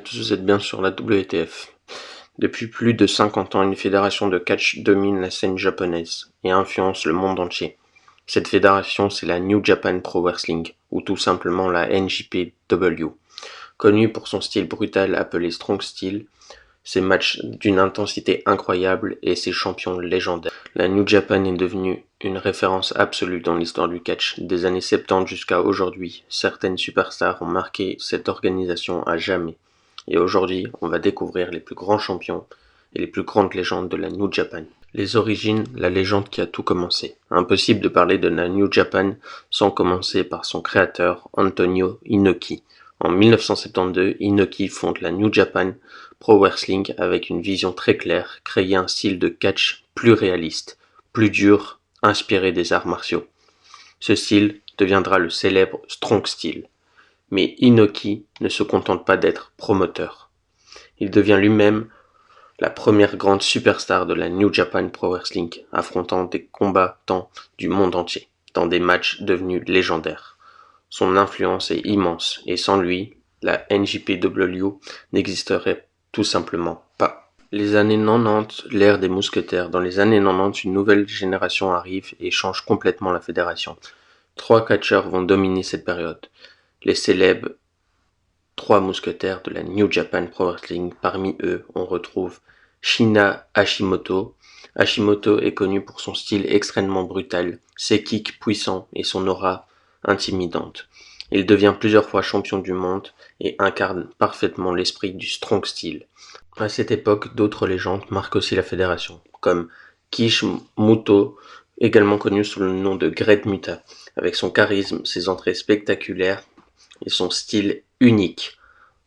tous, vous êtes bien sur la WTF. Depuis plus de 50 ans, une fédération de catch domine la scène japonaise et influence le monde entier. Cette fédération, c'est la New Japan Pro Wrestling, ou tout simplement la NJPW. Connue pour son style brutal appelé Strong Style, ses matchs d'une intensité incroyable et ses champions légendaires. La New Japan est devenue une référence absolue dans l'histoire du catch. Des années 70 jusqu'à aujourd'hui, certaines superstars ont marqué cette organisation à jamais. Et aujourd'hui, on va découvrir les plus grands champions et les plus grandes légendes de la New Japan. Les origines, la légende qui a tout commencé. Impossible de parler de la New Japan sans commencer par son créateur, Antonio Inoki. En 1972, Inoki fonde la New Japan Pro Wrestling avec une vision très claire, créer un style de catch plus réaliste, plus dur, inspiré des arts martiaux. Ce style deviendra le célèbre Strong Style. Mais Inoki ne se contente pas d'être promoteur. Il devient lui-même la première grande superstar de la New Japan Pro Wrestling, affrontant des combattants du monde entier, dans des matchs devenus légendaires. Son influence est immense, et sans lui, la NJPW n'existerait tout simplement pas. Les années 90, l'ère des mousquetaires. Dans les années 90, une nouvelle génération arrive et change complètement la fédération. 3 catcheurs vont dominer cette période. Les célèbres 3 mousquetaires de la New Japan Pro Wrestling. Parmi eux, on retrouve Shina Hashimoto. Hashimoto est connu pour son style extrêmement brutal, ses kicks puissants et son aura intimidante. Il devient plusieurs fois champion du monde et incarne parfaitement l'esprit du strong style. À cette époque, d'autres légendes marquent aussi la fédération, comme Kish Muto, également connu sous le nom de Great Muta, avec son charisme, ses entrées spectaculaires et son style unique.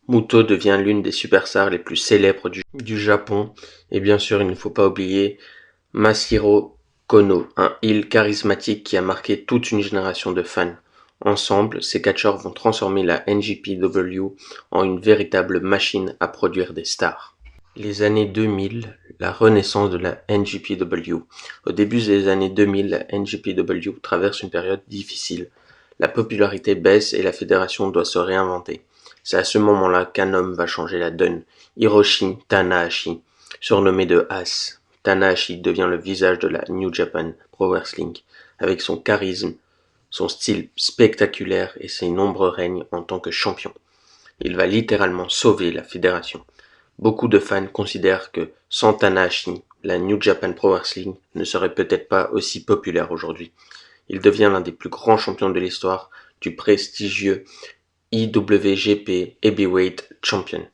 Muto devient l'une des superstars les plus célèbres du Japon, et bien sûr il ne faut pas oublier Masahiro Kono, un heel charismatique qui a marqué toute une génération de fans. Ensemble, ces catcheurs vont transformer la NJPW en une véritable machine à produire des stars. Les années 2000, la renaissance de la NJPW. Au début des années 2000, la NJPW traverse une période difficile. La popularité baisse et la fédération doit se réinventer. C'est à ce moment-là qu'un homme va changer la donne, Hiroshi Tanahashi, surnommé de As. Tanahashi devient le visage de la New Japan Pro Wrestling, avec son charisme, son style spectaculaire et ses nombreux règnes en tant que champion. Il va littéralement sauver la fédération. Beaucoup de fans considèrent que sans Tanahashi, la New Japan Pro Wrestling ne serait peut-être pas aussi populaire aujourd'hui. Il devient l'un des plus grands champions de l'histoire du prestigieux IWGP Heavyweight Champion.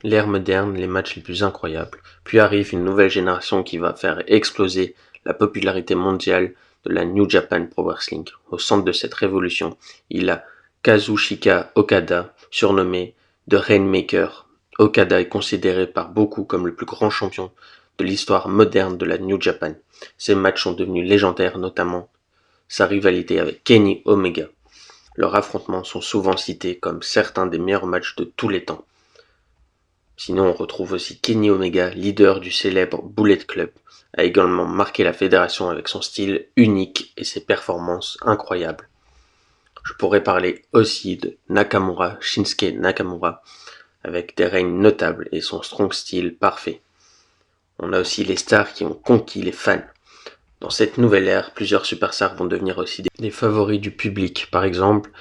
L'ère moderne, les matchs les plus incroyables. Puis arrive une nouvelle génération qui va faire exploser la popularité mondiale de la New Japan Pro Wrestling. Au centre de cette révolution, il a Kazuchika Okada, surnommé The Rainmaker. Okada est considéré par beaucoup comme le plus grand champion de l'histoire moderne de la New Japan. Ses matchs sont devenus légendaires, notamment sa rivalité avec Kenny Omega. Leurs affrontements sont souvent cités comme certains des meilleurs matchs de tous les temps. Sinon, on retrouve aussi Kenny Omega, leader du célèbre Bullet Club, a également marqué la fédération avec son style unique et ses performances incroyables. Je pourrais parler aussi de Nakamura, Shinsuke Nakamura, avec des règnes notables et son strong style parfait. On a aussi les stars qui ont conquis les fans. Dans cette nouvelle ère, plusieurs superstars vont devenir aussi des favoris du public. Par exemple,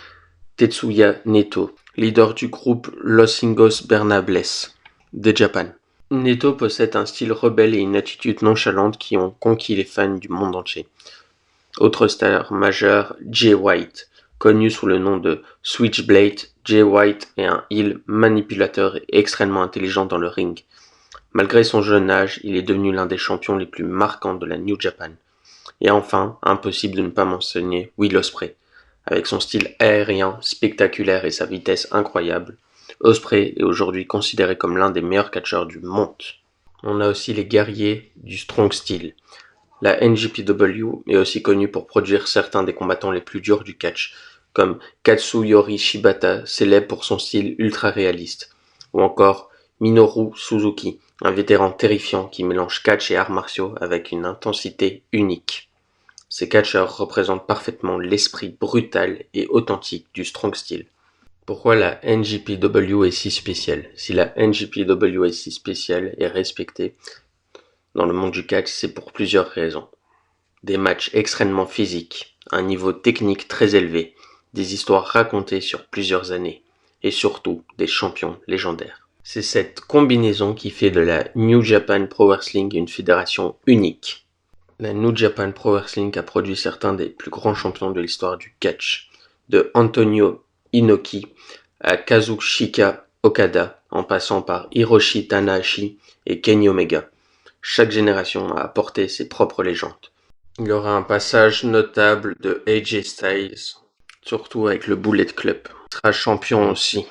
Tetsuya Neto, leader du groupe Los Ingos Bernables de Japan. Neto possède un style rebelle et une attitude nonchalante qui ont conquis les fans du monde entier. Autre star majeur, Jay White, connu sous le nom de Switchblade. Jay White est un heel manipulateur et extrêmement intelligent dans le ring. Malgré son jeune âge, il est devenu l'un des champions les plus marquants de la New Japan. Et enfin, impossible de ne pas mentionner Will Ospreay. Avec son style aérien, spectaculaire et sa vitesse incroyable, Ospreay est aujourd'hui considéré comme l'un des meilleurs catcheurs du monde. On a aussi les guerriers du strong style. La NJPW est aussi connue pour produire certains des combattants les plus durs du catch, comme Katsuyori Shibata, célèbre pour son style ultra réaliste, ou encore Minoru Suzuki, un vétéran terrifiant qui mélange catch et arts martiaux avec une intensité unique. Ces catcheurs représentent parfaitement l'esprit brutal et authentique du strong style. Pourquoi la NJPW est si spéciale? Si la NJPW est si spéciale et respectée dans le monde du catch, c'est pour plusieurs raisons. Des matchs extrêmement physiques, un niveau technique très élevé, des histoires racontées sur plusieurs années, et surtout des champions légendaires. C'est cette combinaison qui fait de la New Japan Pro Wrestling une fédération unique. La New Japan Pro Wrestling a produit certains des plus grands champions de l'histoire du catch, de Antonio Inoki à Kazuchika Okada, en passant par Hiroshi Tanahashi et Kenny Omega. Chaque génération a apporté ses propres légendes. Il y aura un passage notable de AJ Styles, surtout avec le Bullet Club. Il sera champion aussi.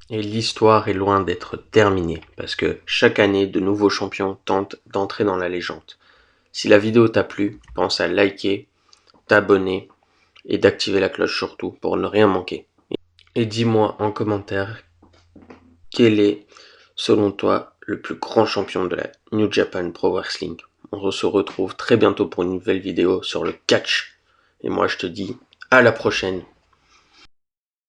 Et l'histoire est loin d'être terminée, parce que chaque année, de nouveaux champions tentent d'entrer dans la légende. Si la vidéo t'a plu, pense à liker, t'abonner et d'activer la cloche surtout pour ne rien manquer. Et dis-moi en commentaire quel est, selon toi, le plus grand champion de la New Japan Pro Wrestling. On se retrouve très bientôt pour une nouvelle vidéo sur le catch. Et moi je te dis à la prochaine.